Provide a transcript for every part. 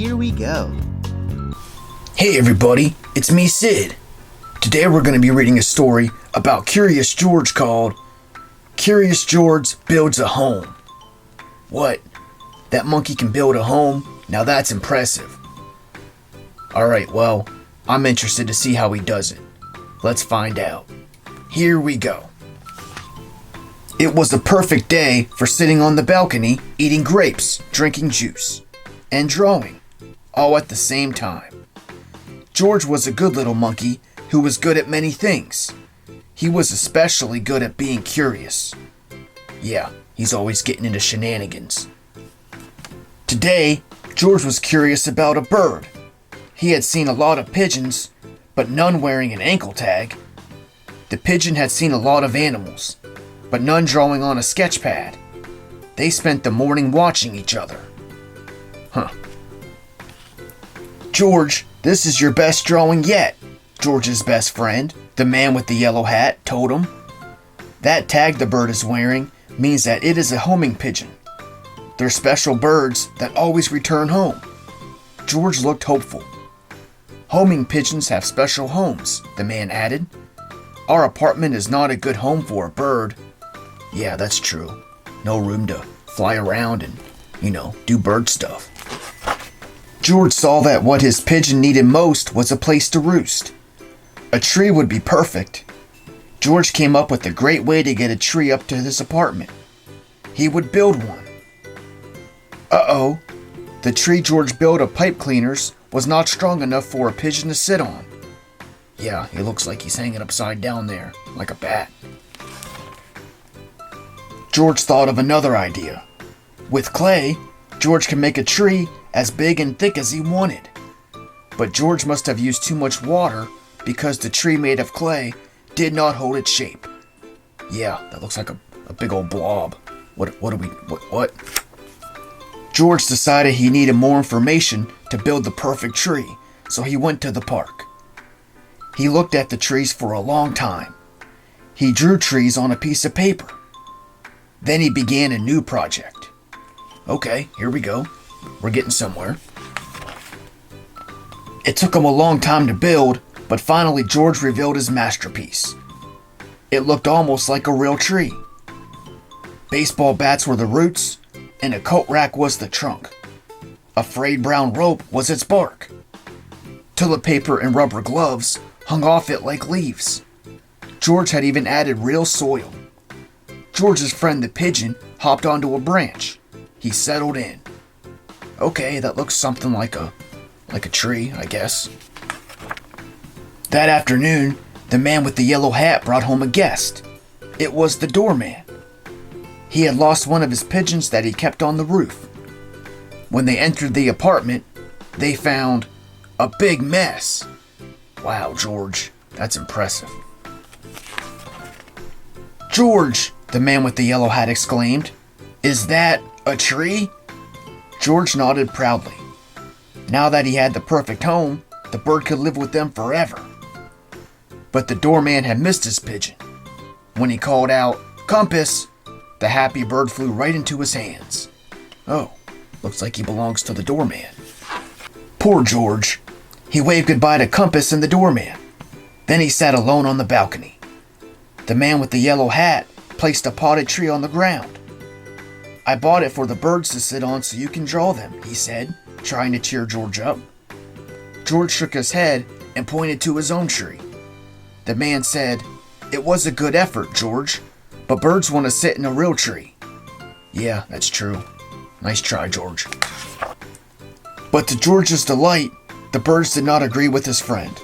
here we go. Hey everybody, it's me Sid. Today we're going to be reading a story about Curious George called Curious George Builds a Home. What? That monkey can build a home? Now that's impressive. Alright, well, I'm interested to see how he does it. Let's find out. Here we go. It was a perfect day for sitting on the balcony, eating grapes, drinking juice, and drawing, all at the same time. George was a good little monkey who was good at many things. He was especially good at being curious. Yeah, he's always getting into shenanigans. Today, George was curious about a bird. He had seen a lot of pigeons, but none wearing an ankle tag. The pigeon had seen a lot of animals, but none drawing on a sketch pad. They spent the morning watching each other. George, this is your best drawing yet, George's best friend, the man with the yellow hat, told him. That tag the bird is wearing means that it is a homing pigeon. They're special birds that always return home. George looked hopeful. Homing pigeons have special homes, the man added. Our apartment is not a good home for a bird. Yeah, that's true. No room to fly around and, do bird stuff. George saw that what his pigeon needed most was a place to roost. A tree would be perfect. George came up with a great way to get a tree up to his apartment. He would build one. Uh-oh. The tree George built of pipe cleaners was not strong enough for a pigeon to sit on. Yeah, he looks like he's hanging upside down there, like a bat. George thought of another idea. With clay, George can make a tree as big and thick as he wanted. But George must have used too much water because the tree made of clay did not hold its shape. Yeah, that looks like a big old blob. What? George decided he needed more information to build the perfect tree, so he went to the park. He looked at the trees for a long time. He drew trees on a piece of paper. Then he began a new project. Okay, here we go. We're getting somewhere. It took him a long time to build, but finally George revealed his masterpiece. It looked almost like a real tree. Baseball bats were the roots, and a coat rack was the trunk. A frayed brown rope was its bark. Toilet paper and rubber gloves hung off it like leaves. George had even added real soil. George's friend the pigeon hopped onto a branch. He settled in. Okay, that looks something like a tree, I guess. That afternoon, the man with the yellow hat brought home a guest. It was the doorman. He had lost one of his pigeons that he kept on the roof. When they entered the apartment, they found a big mess. Wow, George, that's impressive. George, the man with the yellow hat exclaimed, is that a tree? George nodded proudly. Now that he had the perfect home, the bird could live with them forever. But the doorman had missed his pigeon. When he called out, "Compass," the happy bird flew right into his hands. Oh, looks like he belongs to the doorman. Poor George. He waved goodbye to Compass and the doorman. Then he sat alone on the balcony. The man with the yellow hat placed a potted tree on the ground. I bought it for the birds to sit on so you can draw them, he said, trying to cheer George up. George shook his head and pointed to his own tree. The man said, "It was a good effort, George, but birds want to sit in a real tree." Yeah, that's true. Nice try, George. But to George's delight, the birds did not agree with his friend.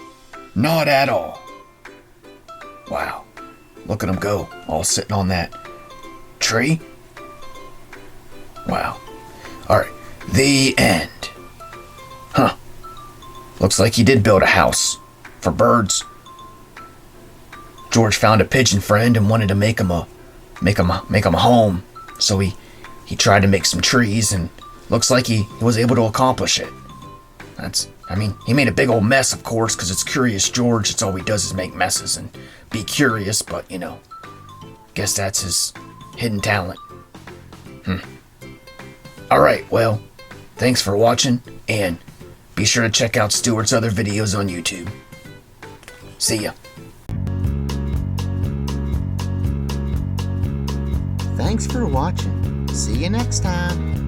Not at all. Wow, look at them go, all sitting on that tree. Wow. Alright, the end. Looks like he did build a house for birds. George found a pigeon friend and wanted to make him a home. So he tried to make some trees, and looks like he was able to accomplish it. He made a big old mess, of course, because it's Curious George. It's all he does is make messes and be curious, but, guess that's his hidden talent. Alright, well, thanks for watching, and Be sure to check out Stuart's other videos on YouTube. See ya. Thanks for watching. See you next time.